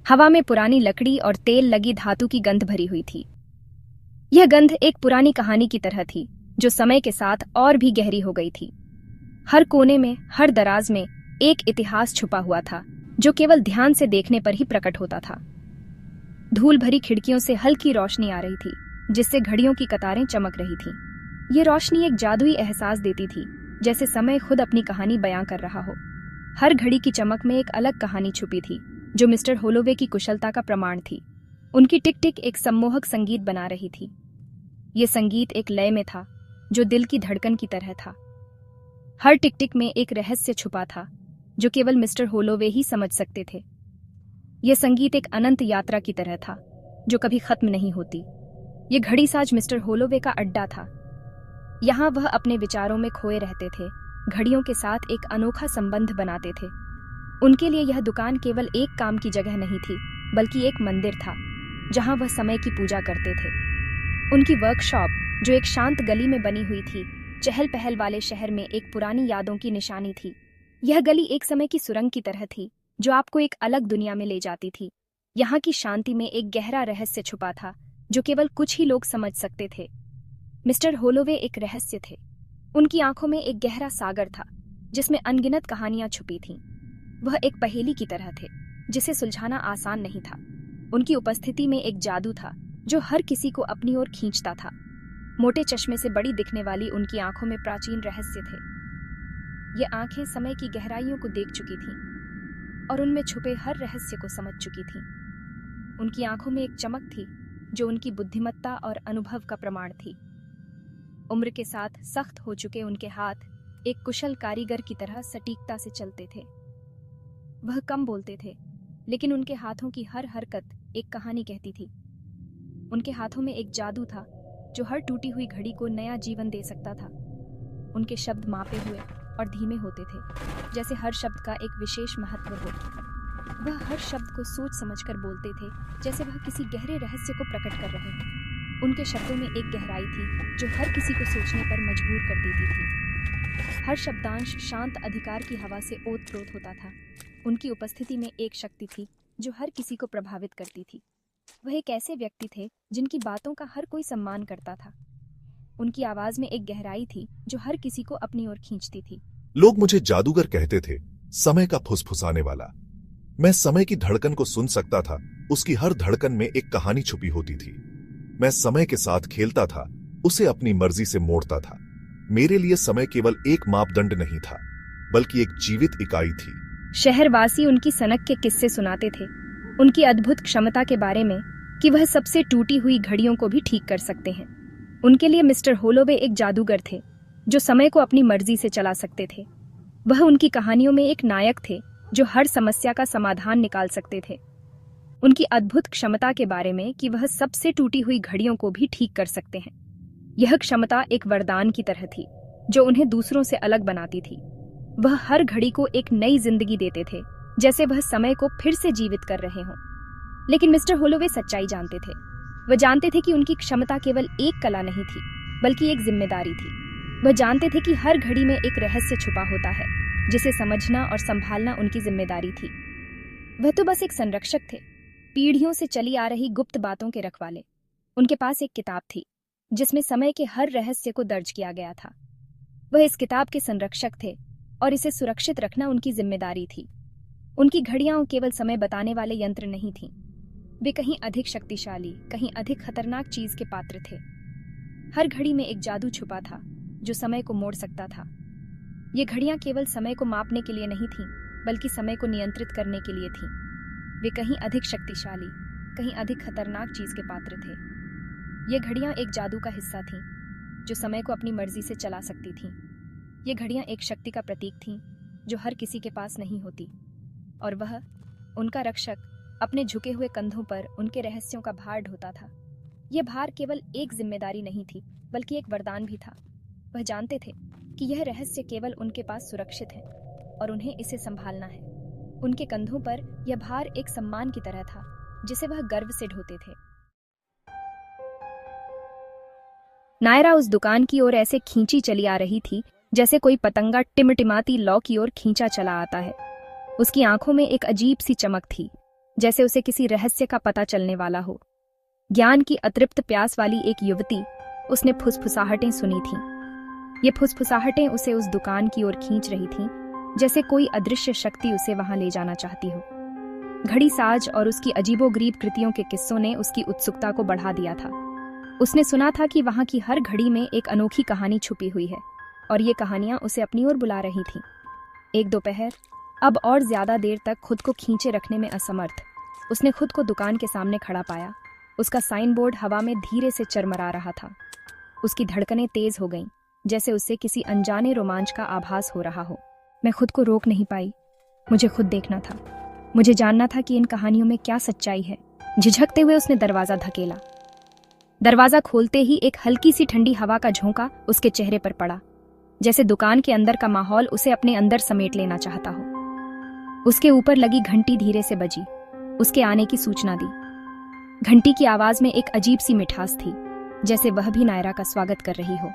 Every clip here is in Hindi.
हवा में पुरानी लकड़ी और तेल लगी धातु की गंध भरी हुई थी। यह गंध एक पुरानी कहानी की तरह थी, जो समय के साथ और भी गहरी हो गई थी। हर कोने में, हर दराज में एक इतिहास छुपा हुआ था, जो केवल ध्यान से देखने पर ही प्रकट होता था। धूल भरी खिड़कियों से हल्की रोशनी आ रही थी, जिससे घड़ियों की कतारें चमक रही थीं। ये रोशनी एक जादुई एहसास देती थी, जैसे समय खुद अपनी कहानी बयां कर रहा हो। हर घड़ी की चमक में एक अलग कहानी छुपी थी, जो मिस्टर होलोवे की कुशलता का प्रमाण थी। उनकी टिक टिक एक सम्मोहक संगीत बना रही थी। ये संगीत एक लय में था, जो दिल की धड़कन की तरह था। हर टिक टिक में एक रहस्य छुपा था, जो केवल मिस्टर होलोवे ही समझ सकते थे। यह संगीत एक अनंत यात्रा की तरह था, जो कभी खत्म नहीं होती। ये घड़ी साज मिस्टर होलोवे का अड्डा था। यहाँ वह अपने विचारों में खोए रहते थे, घड़ियों के साथ एक अनोखा संबंध बनाते थे। उनके लिए यह दुकान केवल एक काम की जगह नहीं थी, बल्कि एक मंदिर था, जहाँ वह समय की पूजा करते थे। उनकी वर्कशॉप, जो एक शांत गली में बनी हुई थी, चहल पहल वाले शहर में एक पुरानी यादों की निशानी थी। यह गली एक समय की सुरंग की तरह थी, जो आपको एक अलग दुनिया में ले जाती थी। यहाँ की शांति में एक गहरा रहस्य छुपा था, जो केवल कुछ ही लोग समझ सकते थे। मिस्टर होलोवे एक रहस्य थे। उनकी आंखों में एक गहरा सागर था, जिसमें अनगिनत कहानियां छुपी थीं। वह एक पहेली की तरह थे, जिसे सुलझाना आसान नहीं था। उनकी उपस्थिति में एक जादू था, जो हर किसी को अपनी ओर खींचता था। मोटे चश्मे से बड़ी दिखने वाली उनकी आंखों में प्राचीन रहस्य थे। ये आंखें समय की गहराइयों को देख चुकी थीं और उनमें छुपे हर रहस्य को समझ चुकी थीं। उनकी आंखों में एक चमक थी, जो उनकी बुद्धिमत्ता और अनुभव का प्रमाण थी। उम्र के साथ सख्त हो चुके उनके हाथ एक कुशल कारीगर की तरह सटीकता से चलते थे। वह कम बोलते थे, लेकिन उनके हाथों की हर हरकत एक कहानी कहती थी। उनके हाथों में एक जादू था, जो हर टूटी हुई घड़ी को नया जीवन दे सकता था। उनके शब्द मापे हुए और धीमे होते थे, जैसे हर शब्द का एक विशेष महत्व हो। वह हर शब्द को सोच समझकर बोलते थे, जैसे वह किसी गहरे रहस्य को प्रकट कर रहे हैं। उनके शब्दों में एक गहराई थी, जो हर किसी को सोचने पर मजबूर कर देती थी। हर शब्दांश शांत अधिकार की हवा से ओत-प्रोत होता था। उनकी उपस्थिति में एक शक्ति थी, जो हर किसी को प्रभावित करती थी। वह एक ऐसे व्यक्ति थे, जिनकी बातों का हर कोई सम्मान करता था। उनकी आवाज में एक गहराई थी, जो हर किसी को अपनी ओर खींचती थी। लोग मुझे जादूगर कहते थे, समय का फुसफुसाने वाला। मैं समय की धड़कन को सुन सकता था। उसकी हर धड़कन में एक कहानी छुपी होती थी। मैं समय के साथ खेलता था, उसे अपनी मर्जी से मोड़ता था। मेरे लिए समय केवल एक मापदंड नहीं था, बल्कि एक जीवित इकाई थी। शहरवासी उनकी सनक के किस्से सुनाते थे, उनकी अद्भुत क्षमता के बारे में कि वह सबसे टूटी हुई घड़ियों को भी ठीक कर सकते हैं। उनके लिए मिस्टर होलोवे एक जादूगर थे, जो समय को अपनी मर्जी से चला सकते थे। वह उनकी कहानियों में एक नायक थे, जो हर समस्या का समाधान निकाल सकते थे। उनकी अद्भुत क्षमता के बारे में कि वह सबसे टूटी हुई घड़ियों को भी ठीक कर सकते हैं। यह क्षमता एक वरदान की तरह थी, जो उन्हें दूसरों से अलग बनाती थी। वह हर घड़ी को एक नई जिंदगी देते थे, जैसे वह समय को फिर से जीवित कर रहे हों। लेकिन मिस्टर होलोवे सच्चाई जानते थे। वह जानते थे कि उनकी क्षमता केवल एक कला नहीं थी, बल्कि एक जिम्मेदारी थी। वह जानते थे कि हर घड़ी में एक रहस्य छुपा होता है, जिसे समझना और संभालना उनकी जिम्मेदारी थी। वह तो बस एक संरक्षक थे, पीढ़ियों से चली आ रही गुप्त बातों के रखवाले। उनके पास एक किताब थी, जिसमें समय के हर रहस्य को दर्ज किया गया था। वह इस किताब के संरक्षक थे और इसे सुरक्षित रखना उनकी जिम्मेदारी थी। उनकी घड़ियां केवल समय बताने वाले यंत्र नहीं थीं। वे कहीं अधिक शक्तिशाली, कहीं अधिक खतरनाक चीज के पात्र थे। हर घड़ी में एक जादू छुपा था, जो समय को मोड़ सकता था। ये घड़ियां केवल समय को मापने के लिए नहीं थीं, बल्कि समय को नियंत्रित करने के लिए थीं। वे कहीं अधिक शक्तिशाली, कहीं अधिक खतरनाक चीज के पात्र थे। ये घड़ियां एक जादू का हिस्सा थीं, जो समय को अपनी मर्जी से चला सकती थीं। ये घड़ियां एक शक्ति का प्रतीक थीं, जो हर किसी के पास नहीं होती, और वह, उनका रक्षक, अपने झुके हुए कंधों पर उनके रहस्यों का भार ढोता था। यह भार केवल एक जिम्मेदारी नहीं थी, बल्कि एक वरदान भी था। वह जानते थे कि यह रहस्य केवल उनके पास सुरक्षित है और उन्हें इसे संभालना है। उनके कंधों पर यह भार एक सम्मान की तरह था, जिसे वह गर्व से ढोते थे। नायरा उस दुकान की ओर ऐसे खींची चली आ रही थी, जैसे कोई पतंगा टिमटिमाती लौ की ओर खींचा चला आता है। उसकी आंखों में एक अजीब सी चमक थी, जैसे उसे किसी रहस्य का पता चलने वाला हो। ज्ञान की अतृप्त प्यास वाली एक युवती, उसने फुसफुसाहटें सुनी थीं। ये फुसफुसाहटें उसे उस दुकान की ओर खींच रही थीं, जैसे कोई अदृश्य शक्ति उसे वहां ले जाना चाहती हो। घड़ी साज और उसकी अजीबोगरीब कृतियों के किस्सों ने उसकी उत्सुकता को बढ़ा दिया था। उसने सुना था कि वहां की हर घड़ी में एक अनोखी कहानी छुपी हुई है और ये कहानियां उसे अपनी ओर बुला रही थीं। एक दोपहर, अब और ज्यादा देर तक खुद को खींचे रखने में असमर्थ, उसने खुद को दुकान के सामने खड़ा पाया। उसका साइन बोर्ड हवा में धीरे से चरमरा रहा था। उसकी धड़कनें तेज हो गईं, जैसे उसे किसी अनजाने रोमांच का आभास हो रहा हो। मैं खुद को रोक नहीं पाई। मुझे खुद देखना था। मुझे जानना था कि इन कहानियों में क्या सच्चाई है। झिझकते हुए उसने दरवाजा धकेला। दरवाजा खोलते ही एक हल्की सी ठंडी हवा का झोंका उसके चेहरे पर पड़ा, जैसे दुकान के अंदर का माहौल उसे अपने अंदर समेट लेना चाहता हो। उसके ऊपर लगी घंटी धीरे से बजी, उसके आने की सूचना दी। घंटी की आवाज में एक अजीब सी मिठास थी, जैसे वह भी नायरा का स्वागत कर रही हो।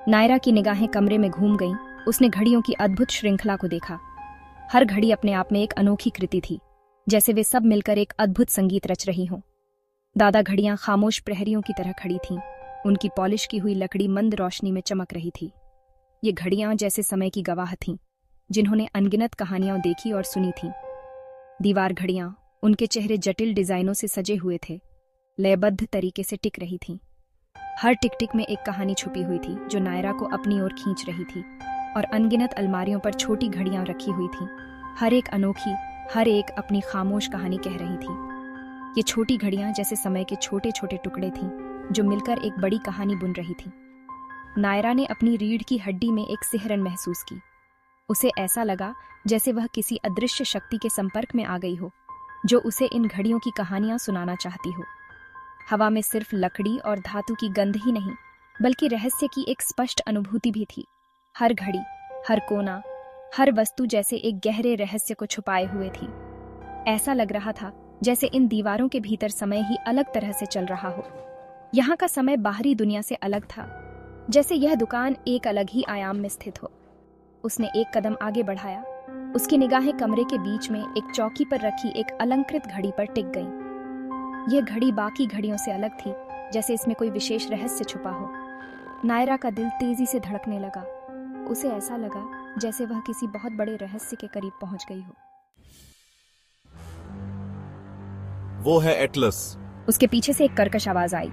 नायरा की निगाहें कमरे में घूम गईं। उसने घड़ियों की अद्भुत श्रृंखला को देखा। हर घड़ी अपने आप में एक अनोखी कृति थी, जैसे वे सब मिलकर एक अद्भुत संगीत रच रही हों। दादा घड़ियां खामोश प्रहरियों की तरह खड़ी थीं। उनकी पॉलिश की हुई लकड़ी मंद रोशनी में चमक रही थी। ये घड़ियां जैसे समय की गवाह थीं, जिन्होंने अनगिनत कहानियां देखी और सुनी थीं। दीवार घड़ियां, उनके चेहरे जटिल डिजाइनों से सजे हुए थे, लयबद्ध तरीके से टिक रही थीं। हर टिक टिक में एक कहानी छुपी हुई थी जो नायरा को अपनी ओर खींच रही थी। और अनगिनत अलमारियों पर छोटी घड़ियां रखी हुई थीं, हर एक अनोखी, हर एक अपनी खामोश कहानी कह रही थी। ये छोटी घड़ियां जैसे समय के छोटे छोटे टुकड़े थीं, जो मिलकर एक बड़ी कहानी बुन रही थीं। नायरा ने अपनी रीढ़ की हड्डी में एक सिहरन महसूस की। उसे ऐसा लगा जैसे वह किसी अदृश्य शक्ति के संपर्क में आ गई हो, जो उसे इन घड़ियों की कहानियां सुनाना चाहती हो। हवा में सिर्फ लकड़ी और धातु की गंध ही नहीं, बल्कि रहस्य की एक स्पष्ट अनुभूति भी थी। हर घड़ी, हर कोना, हर वस्तु जैसे एक गहरे रहस्य को छुपाए हुए थी। ऐसा लग रहा था जैसे इन दीवारों के भीतर समय ही अलग तरह से चल रहा हो। यहाँ का समय बाहरी दुनिया से अलग था, जैसे यह दुकान एक अलग ही आयाम में स्थित हो। उसने एक कदम आगे बढ़ाया। उसकी निगाहें कमरे के बीच में एक चौकी पर रखी एक अलंकृत घड़ी पर टिक गईं। यह घड़ी बाकी घड़ियों से अलग थी, जैसे इसमें कोई विशेष रहस्य छुपा हो। नायरा का दिल तेजी से धड़कने लगा। उसे ऐसा लगा जैसे वह किसी बहुत बड़े रहस्य के करीब पहुंच गई हो। वो है एटलस। उसके पीछे से एक कर्कश आवाज आई।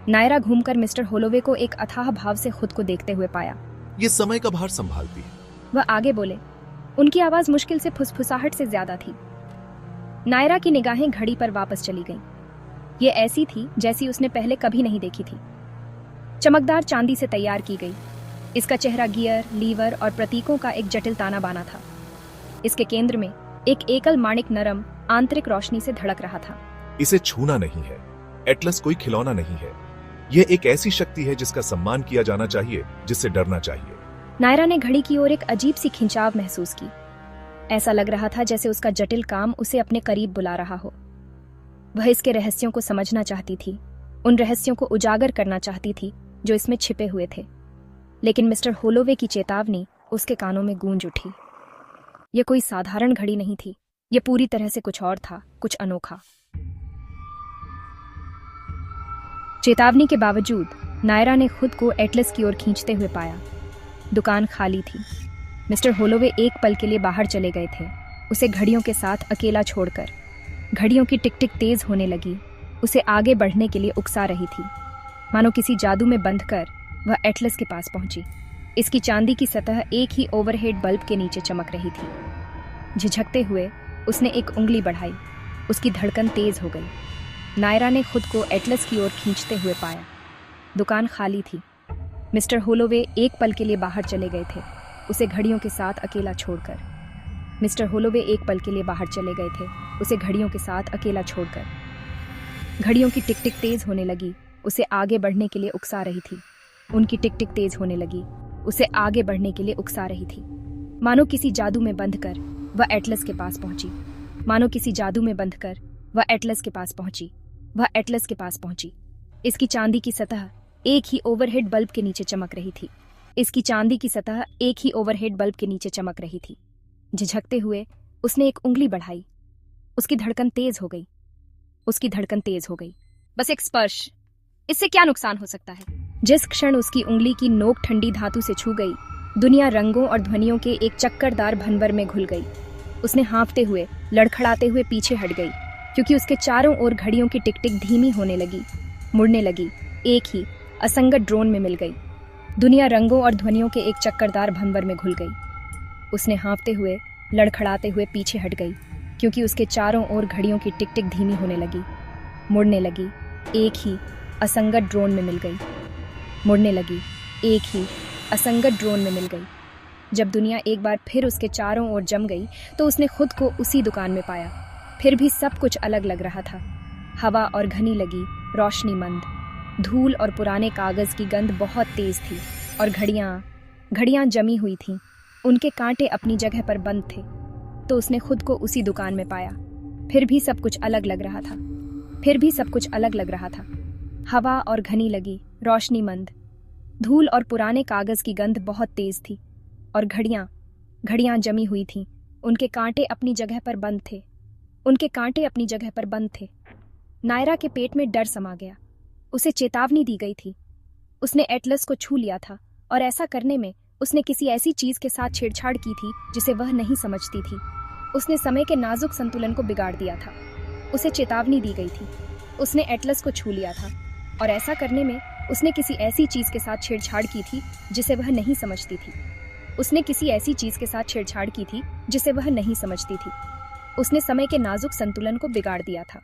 नायरा घूमकर मिस्टर होलोवे को एक अथाह भाव से खुद को देखते हुए पाया। ये समय का भार संभालती है। वह आगे बोले। उनकी आवाज मुश्किल से फुसफुसाहट से ज्यादा थी। नायरा की निगाहें घड़ी पर वापस चली गईं। ये ऐसी थी जैसी उसने पहले कभी नहीं देखी थी। चमकदार चांदी से तैयार की गई। इसका चेहरा गियर, लीवर और प्रतीकों का एक जटिल ताना बाना था। इसके केंद्र में एक एकल माणिक नरम आंतरिक रोशनी से धड़क रहा था। इसे छूना नहीं है। एटलस कोई खिलौना नहीं है। यह एक ऐसी शक्ति है जिसका सम्मान किया जाना चाहिए, जिससे डरना चाहिए। नायरा ने घड़ी की ओर एक अजीब सी खिंचाव महसूस की। ऐसा लग रहा था जैसे उसका जटिल काम उसे अपने करीब बुला रहा हो। वह इसके रहस्यों को समझना चाहती थी, उन रहस्यों को उजागर करना चाहती थी जो इसमें छिपे हुए थे। लेकिन मिस्टर होलोवे की चेतावनी उसके कानों में गूंज उठी। यह कोई साधारण घड़ी नहीं थी। यह पूरी तरह से कुछ और था, कुछ अनोखा। चेतावनी के बावजूद नायरा ने खुद को एटलस की ओर खींचते हुए पाया। दुकान खाली थी। मिस्टर होलोवे एक पल के लिए बाहर चले गए थे, उसे घड़ियों के साथ अकेला छोड़कर। घड़ियों की टिक टिक तेज होने लगी, उसे आगे बढ़ने के लिए उकसा रही थी। मानो किसी जादू में बंधकर वह एटलस के पास पहुंची। इसकी चांदी की सतह एक ही ओवरहेड बल्ब के नीचे चमक रही थी। झिझकते हुए उसने एक उंगली बढ़ाई। उसकी धड़कन तेज हो गई। नायरा ने खुद को एटलस की ओर खींचते हुए पाया। दुकान खाली थी। मिस्टर होलोवे एक पल के लिए बाहर चले गए थे, उसे घड़ियों के साथ अकेला छोड़कर। मिस्टर होलोवे एक पल के लिए बाहर चले गए थे, उसे घड़ियों के साथ अकेला छोड़कर। घड़ियों की टिक टिक तेज होने लगी, उसे आगे बढ़ने के लिए उकसा रही थी। उनकी टिक टिक तेज होने लगी, उसे आगे बढ़ने के लिए उकसा रही थी। मानो किसी जादू में बंधकर वह एटलस के पास पहुंची। मानो किसी जादू में बंधकर वह एटलस के पास पहुंची। वह एटलस के पास पहुंची। इसकी चांदी की सतह एक ही ओवरहेड बल्ब के नीचे चमक रही थी। इसकी चांदी की सतह एक ही ओवरहेड बल्ब के नीचे चमक रही थी। झिझकते हुए उसने एक उंगली बढ़ाई। उसकी धड़कन तेज हो गई। उसकी धड़कन तेज हो गई। बस एक स्पर्श, इससे क्या नुकसान हो सकता है? जिस क्षण उसकी उंगली की नोक ठंडी धातु से छू गई, दुनिया रंगों और ध्वनियों के एक चक्करदार भंवर में घुल गई। उसने हाँफते हुए, लड़खड़ाते हुए पीछे हट गई, क्योंकि उसके चारों ओर घड़ियों की टिक टिक धीमी होने लगी, मुड़ने लगी, एक ही असंगत ड्रोन में मिल गई। दुनिया रंगों और ध्वनियों के एक चक्करदार भंवर में घुल गई। उसने हाँफते हुए, लड़खड़ाते हुए पीछे हट गई, क्योंकि उसके चारों ओर घड़ियों की टिक टिक धीमी होने लगी, मुड़ने लगी, एक ही असंगत ड्रोन में मिल गई, मुड़ने लगी, एक ही असंगत ड्रोन में मिल गई। जब दुनिया एक बार फिर उसके चारों ओर जम गई, तो उसने खुद को उसी दुकान में पाया। फिर भी सब कुछ अलग लग रहा था। हवा और घनी लगी, रोशनी मंद, धूल और पुराने कागज की गंध बहुत तेज थी, और घड़ियां जमी हुई थीं। उनके कांटे अपनी जगह पर बंद थे। तो उसने खुद को उसी दुकान में पाया। फिर भी सब कुछ अलग लग रहा था। फिर भी सब कुछ अलग लग रहा था। हवा और घनी लगी, रोशनी मंद, धूल और पुराने कागज की गंध बहुत तेज थी, और घड़ियां जमी हुई थीं। उनके कांटे अपनी जगह पर बंद थे। उनके कांटे अपनी जगह पर बंद थे। नायरा के पेट में डर समा गया। उसे चेतावनी दी गई थी। उसने एटलस को छू लिया था, और ऐसा करने में उसने किसी ऐसी चीज के साथ छेड़छाड़ की थी जिसे वह नहीं समझती थी। उसने समय के नाजुक संतुलन को बिगाड़ दिया था। उसे चेतावनी दी गई थी। उसने एटलस को छू लिया था, और ऐसा करने में उसने किसी ऐसी चीज के साथ छेड़छाड़ की थी जिसे वह नहीं समझती थी। उसने किसी ऐसी चीज के साथ छेड़छाड़ की थी जिसे वह नहीं समझती थी। उसने समय के नाजुक संतुलन को बिगाड़ दिया था।